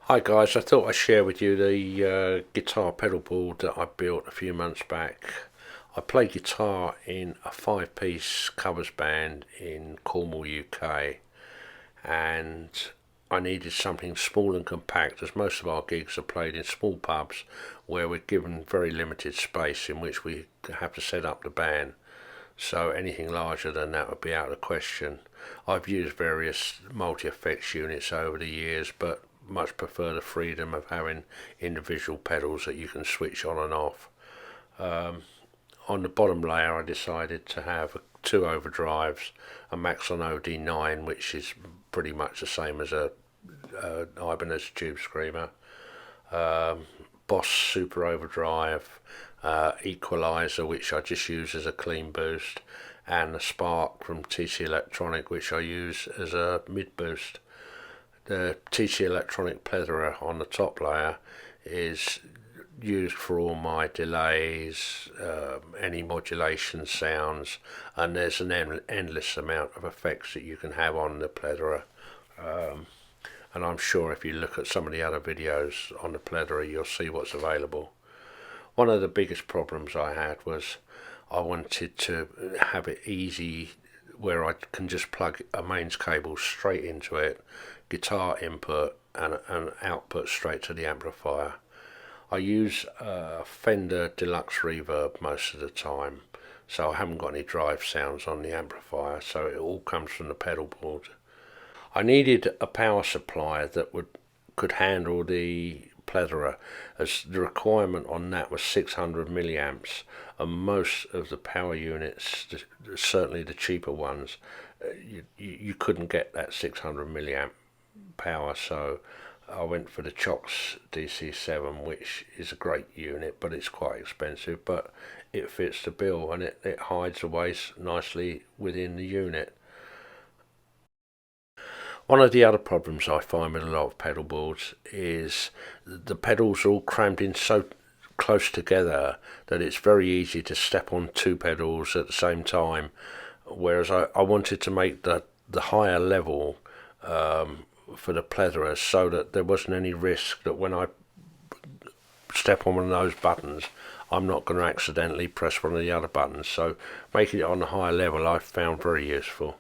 Hi guys, I thought I'd share with you the guitar pedal board that I built a few months back. I play guitar in a 5-piece covers band in Cornwall, UK, and I needed something small and compact as most of our gigs are played in small pubs where we're given very limited space in which we have to set up the band. So anything larger than that would be out of the question. I've used various multi-effects units over the years, but much prefer the freedom of having individual pedals that you can switch on and off. On the bottom layer I decided to have two overdrives, a Maxon OD9, which is pretty much the same as a Ibanez Tube Screamer, Boss Super Overdrive, equalizer which I just use as a clean boost, and a Spark from TC Electronic which I use as a mid boost. The TC Electronic plethora on the top layer is used for all my delays, any modulation sounds, and there's an endless amount of effects that you can have on the plethora. And I'm sure if you look at some of the other videos on the plethora you'll see what's available. One of the biggest problems I had was I wanted to have it easy where I can just plug a mains cable straight into it, guitar input and output straight to the amplifier. I use Fender Deluxe Reverb most of the time, so I haven't got any drive sounds on the amplifier, so it all comes from the pedal board. I needed a power supply that could handle the plethora, as the requirement on that was 600 milliamps, and most of the power units, certainly the cheaper ones, you couldn't get that 600 milliamp power, so I went for the Chox DC7, which is a great unit, but it's quite expensive, but it fits the bill and it hides away nicely within the unit. One of the other problems I find with a lot of pedal boards is the pedals are all crammed in so close together that it's very easy to step on two pedals at the same time, whereas I wanted to make the higher level for the plethora so that there wasn't any risk that when I step on one of those buttons I'm not going to accidentally press one of the other buttons, so making it on the higher level I found very useful.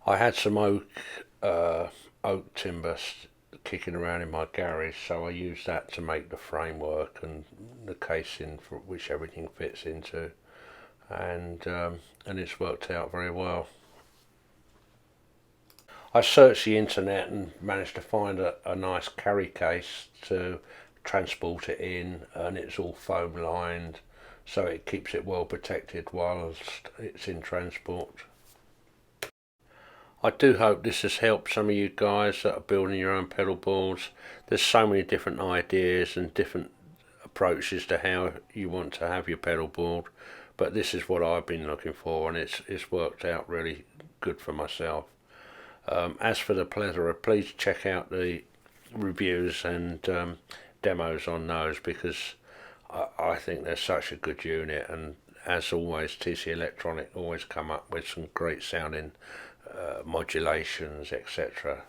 I had some oak timber kicking around in my garage, so I used that to make the framework and the casing for which everything fits into, and it's worked out very well. I searched the internet and managed to find a nice carry case to transport it in, and it's all foam lined so it keeps it well protected whilst it's in transport. I do hope this has helped some of you guys that are building your own pedal boards. There's so many different ideas and different approaches to how you want to have your pedal board, but this is what I've been looking for, and it's worked out really good for myself. As for the plethora, please check out the reviews and demos on those, because I think they're such a good unit, and as always TC Electronic always come up with some great sounding modulations, etc.